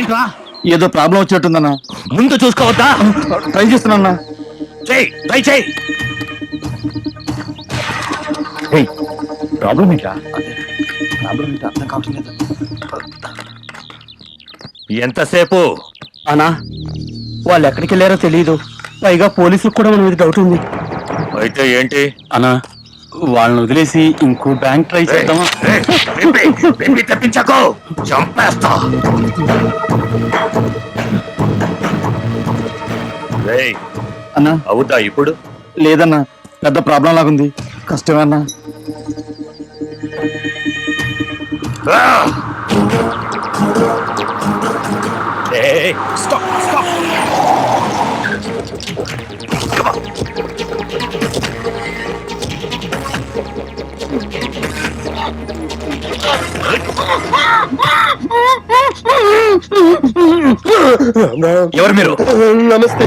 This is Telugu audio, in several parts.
ఏంట్రా? ఏదో ప్రాబ్లం వచ్చేట్టుందన్నా. ముందు చూసుకోవద్దా? ట్రై చేస్తున్నా. ట్రై చేయి. ప్రాబ్లం ఏంట్రా? ప్రాబ్లం ఏంటో అర్థం కావట్లేదు. ఎంతసేపు? అన్నా వాళ్ళు ఎక్కడికి వెళ్ళారో తెలియదు. పైగా పోలీసులకు కూడా మన మీద డౌట్ ఉంది. అయితే ఏంటి? అన్నా వాళ్ళని వదిలేసి ఇంకో బ్యాంక్ ట్రై చేద్దామా? తప్పించకు, చంపేస్తా. అన్నా అవుతా ఇప్పుడు? లేదన్నా, పెద్ద ప్రాబ్లం లాగుంది. కష్టమన్నా. స్టాప్. ఎవరు మీరు? नमस्ते।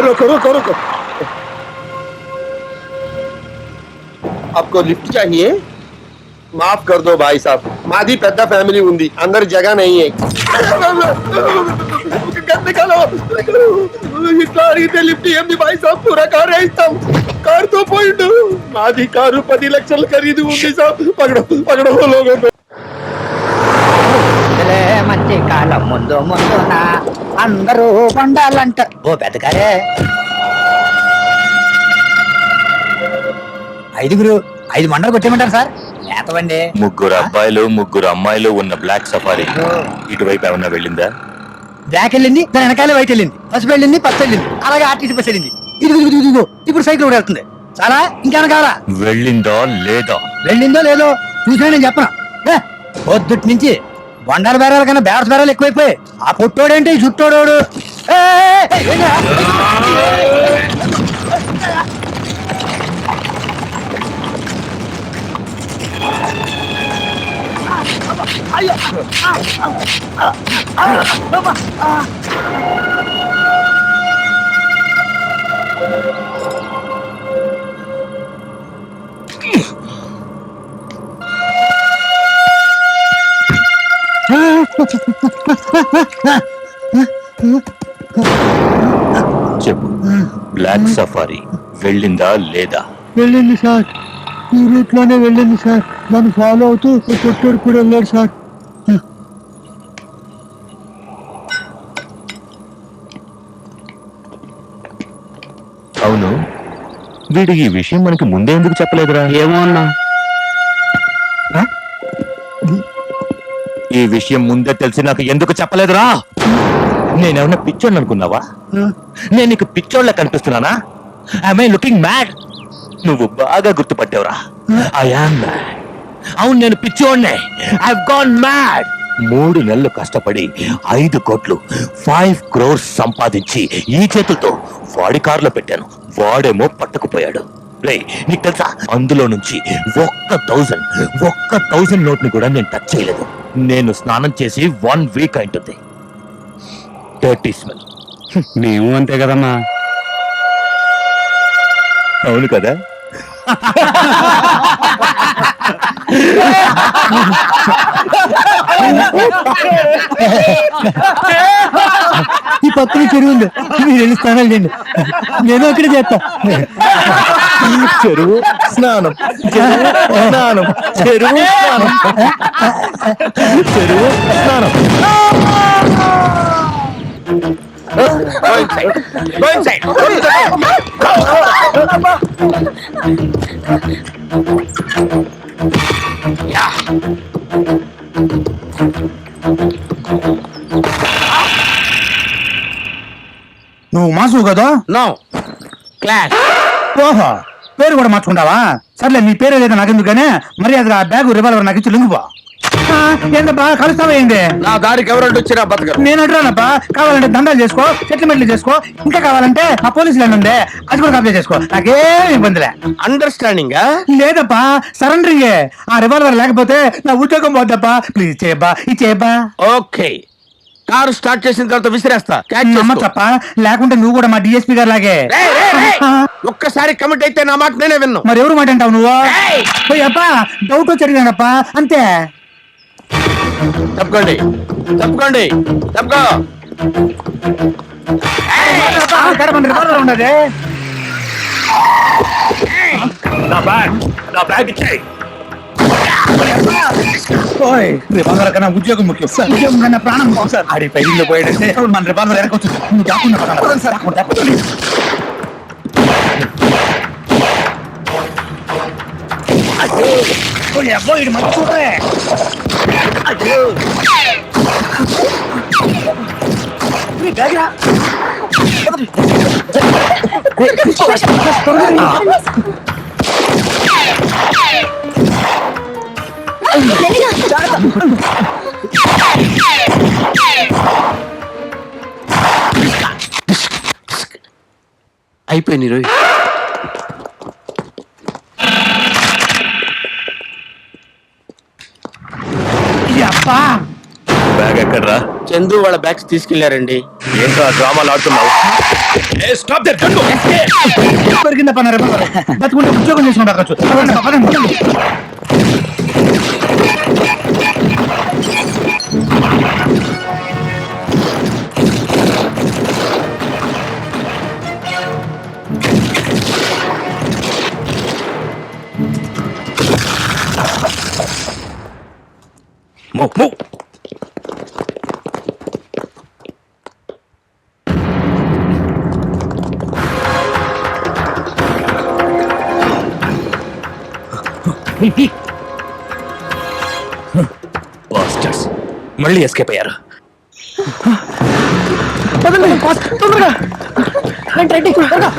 रुको रुको रुको, आपको लिफ्ट चाहिए? माफ कर दो भाई साहब, मादी पेद्दा फैमिली उंदी, अंदर जगह नहीं है। निकालो इतना अड़िगिते लिफ्ट ఏంది भाई साहब, पूरा कार వేస్తాం. కార్ తో పోయిండు. మాది కారు 10 లక్షలు ఖరీదు ఉంది సాబ్. పగడో లోగో. మంచి కాలం ముందు ముందున అందరూ పండాలంట. ఓ బెదకారే 5 మండలు కొట్టేయమంటారు సార్? లేతవండి. 3 అబ్బాయిలు 3 అమ్మాయిలు ఉన్న బ్లాక్ సఫారీ ఇటువైపు ఏమన్నా వెళ్ళిందా? బ్లాక్ వెళ్ళింది, దాని వెనకాలే వైట్ వెళ్ళింది, పసుపు వెళ్ళింది, పచ్చ వెళ్ళింది, అలాగే ఆర్టీసీ బస్ వెళ్ళింది. ఇదిగో ఇప్పుడు సైకిల్ కూడా వెళ్తుంది. చాలా ఇంకేమైనా కావాలా? వెళ్ళిందో లేదో? వెళ్ళిందో లేదో చూసినా నేను చెప్పను. పొద్దుటి నుంచి బొండాల బేరాల కన్నా బేరస్ బేరాలు ఎక్కువైపోయి ఆ పుట్టోడేంటి చుట్టోడోడు. చెప్పు, బ్లాక్ సఫారీ వెళ్ళిందా లేదా? వెళ్ళింది సార్, ఈ రూట్ లోనే వెళ్ళింది సార్. నన్ను ఫాలో అవుతూ కొట్టోడు కూడా వెళ్ళాడు సార్. అవును, వీడు ఈ విషయం మనకి ముందే ఎందుకు చెప్పలేదురా? ఏమో అన్నా. ఈ విషయం ముందే తెలిసి నాకు ఎందుకు చెప్పలేదురా? నేనేమన్నా పిచ్చోళ్ళు అనుకున్నావా? నేను నీకు పిచ్చోళ్ళ కనిపిస్తున్నానా? I looking mad? నువ్వు బాగా గుర్తుపట్టావురా. I am mad. అవును, నేను పిచ్చోడ్నే. I have gone mad. 3 నెలలు కష్టపడి 5 కోట్లు 5 crores సంపాదించి ఈ చేతులతో వాడి కారులో పెట్టాను. వాడేమో పట్టుకుపోయాడు. రేయ్, నీకు తెలుసా, అందులో నుంచి 1,000 నోట్ని కూడా నేను టచ్ చేయలేదు. నేను స్నానం చేసి 1 week అయింటుంది. Dirty smell. మేము అంతే కదన్నా. అవును కదా? ఈ పక్కన చెరువు ఉంది, మీరు వెళ్ళి స్నానాలు చేయండి, నేను అక్కడ చేస్తా. చెరువు స్నానం, చెరువు స్నానం, చెరువు స్నానం, చెరువు స్నానం. Go inside. నువ్వు మాసు కదా? No class. ఓహో, పేరు కూడా మార్చుకుంటావా? సర్లే, నీ పేరు ఏదైతే నాకెందుకనే మర్యాదగా బ్యాగు రివాల్వర్ నాకు ఇచ్చి లింగుపో. ఏంటబ్బా కలుస్తావేంటి? నా దారికి ఎవరంటే వచ్చినా బతకరు. నేను అడ్రానబ్బా. కావాలంటే దండాలు చేసుకో, సెటిల్మెంట్లు చేసుకో, ఇంకా కావాలంటే మా పోలీసులు ఉంది, అది కూడా కబ్జా చేసుకో, నాకేం ఇబ్బందిలే. అండర్స్టాండింగ్ లేదప్పా, సరెండరింగే. ఆ రివాల్వర్ లేకపోతే నా ఉద్యోగం పోద్దప్పా. ప్లీజ్ చేయబ్బా, ఇది చేయబ్బా. ఓకే, కారు స్టార్ట్ చేసిన తర్వాత విసిరేస్తా. నమ్మచ్చప్ప, లేకుంటే నువ్వు కూడా మా డిఎస్పీ గారు లాగే. ఒక్కసారి కమిట్ అయితే నా మాట నేనే విన్ను. మరి ఎవరు మాట అంటావు నువ్వు? అబ్బా, డౌట్ వచ్చి అడిగానప్పా, అంతే. తప్పుకోండి తప్పుకోండి తప్పుకో. ఉన్నది నా బ్యాగ్ ఇచ్చేయ్. రివాల్వర్ కన్నా ఉద్యోగం ముఖ్యం సార్. ఉద్యోగం కన్నా ప్రాణం ముఖ్యం సార్. ఆడి పైన పోయాడంటే మన రివాల్వర్ వెనకొచ్చు. నువ్వు దాక్కున్నా సార్. అయిపోయింది రోయ్. బ్యాగ్ ఎక్కడ్రా? చందు వాళ్ళ బ్యాగ్స్ తీసుకెళ్లారండి. ఏంటో ఆ డ్రామాలు ఆడుతున్నావు? దొరికిందా పని రివాల్వర్? బతుకుంటే ఉద్యోగం చేసుకుంటారు. Move. Bastards. మళ్ళీ ఎస్కేప్ అయ్యారు. తొందరగా రండి త్వరగా.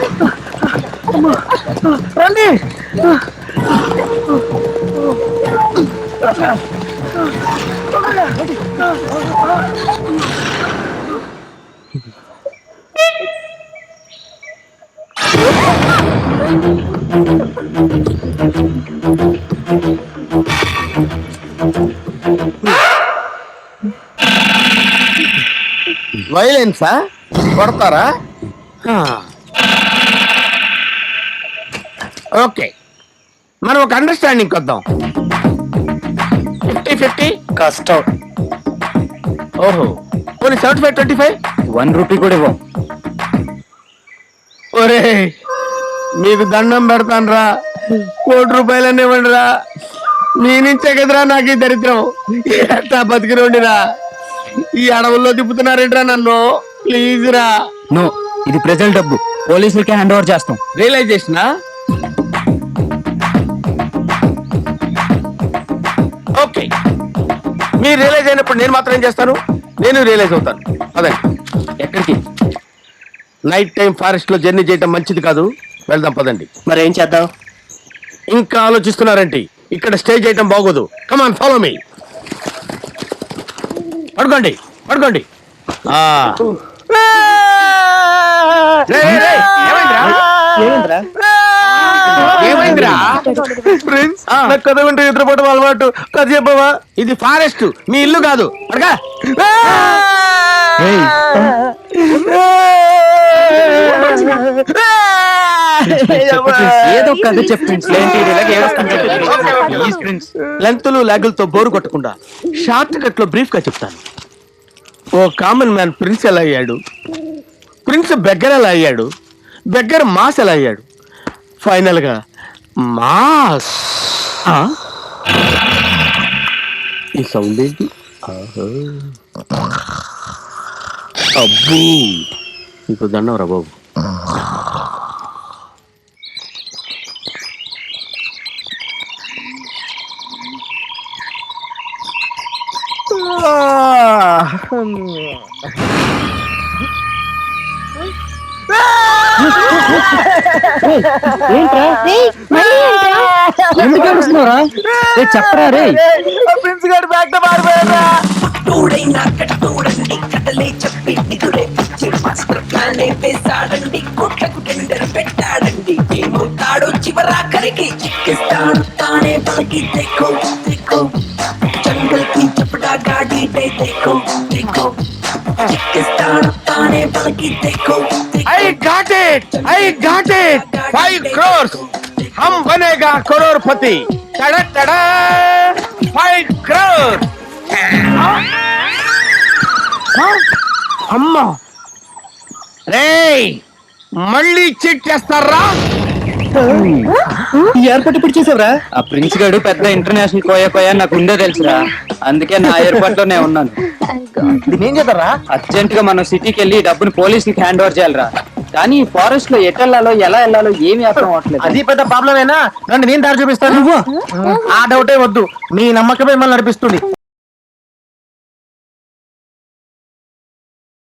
రండి. వైలెన్సా? కొడతారా? ఓకే, మనం ఒక అండర్స్టాండింగ్ వద్దాం. 50-50 కష్టం. ఓహో, పోనీ 75-25. 1 రూపీ కూడా ఇవ్వం. ఒరే మీకు దండం పెడతాను రా, 1 కోటి రూపాయలన్నీ ఇవ్వండి రా. మీ నుంచే కదరా నాకు ఈ దరిద్రం. ఎట్టా బతికినోండిరా, ఈ అడవుల్లో తిప్పుతున్నారేంట్రా నన్ను. ప్లీజ్ రా. నో, ఇది ప్రజల డబ్బు, పోలీసులకే హ్యాండ్ ఓవర్ చేస్తాం. రియలైజేషనా? ఓకే, మీరు రియలైజ్ అయినప్పుడు నేను మాత్రం ఏం చేస్తాను? నేను రియలైజ్ అవుతాను. అదే ఎక్కడికి? నైట్ టైం ఫారెస్ట్ లో జర్నీ చేయడం మంచిది కాదు. వెళ్దాం పదండి. మరి ఏం చేద్దాం? ఇంకా ఆలోచిస్తున్నారంటే ఇక్కడ స్టే చేయడం బాగోదు. Come on follow me. పడుకోండి పడుకోండి. ఏమైందిరా? ఫ్రెండ్స్, నాకు కథ వింటే నిద్రపోవడం అలవాటు. కథ చెప్పవా? ఇది ఫారెస్ట్, మీ ఇల్లు కాదు. పడగా. ఏదో కథ చెప్తుంది. లెంతులు లాగులతో బోరు కొట్టకుండా షార్ట్ కట్ లో బ్రీఫ్ గా చెప్తాను. ఓ కామన్ మ్యాన్ ప్రిన్స్ ఎలా అయ్యాడు, ప్రిన్స్ బెగ్గర్ ఎలా అయ్యాడు, బెగ్గర్ మాస్ ఎలా అయ్యాడు, ఫైనల్ గా మాస్. ఈ సౌండ్ ఏంటి? అబ్బూ, ఇప్పుడు దండం రా బాబు. ఎందుకు ఏడుస్తున్నావురా? చెప్పరా రే. ప్రిన్స్ గారు బ్యాగ్ తో మారిపోయారా? తోడైనా కట్టోడండి కథలే చెప్పి నిదురే పిచ్చి మాస్టర్ ప్లానే వేసాడండి. కోట్లకు టెండర్ పెట్టాడండి. ఏమవుతాడో చివరాఖరికి చిక్కిస్తాడు తానే పలికి. దేఖో దేఖో జంగల్ కి చపడా గాడి డే. దేఖో దేఖో చిక్కిస్తాడు తానే పలికి. దేఖో I got it! I got it! 5 crores! हम बनेगा करोड़पति. टड़ा टड़ा 5 crores! అమ్మా రేయ్ మళ్ళీ చెక్ చేస్తారా? ఈ ఏర్పాటు ఇప్పుడు చేసావురా? ఆ ప్రిన్స్ గారు పెద్ద ఇంటర్నేషనల్ పోయా నాకు ఉందే తెలుసురా, అందుకే నా ఏర్పాట్లో నేను ఉన్నాను. ఏం చేద్దారా? అర్జెంట్ గా మనం సిటీకి వెళ్ళి డబ్బుని పోలీసులకి హ్యాండ్ ఓవర్ చేయాలరా. కానీ ఫారెస్ట్ లో ఎటెళ్లాలో ఎలా వెళ్ళాలో ఏమీ అర్థం అవట్లేదు. అది పెద్ద ప్రాబ్లం అయినా నన్ను నేను దారి చూపిస్తాను. ఆ డౌటే వద్దు, మీ నమ్మకమే మిమ్మల్ని నడిపిస్తుంది.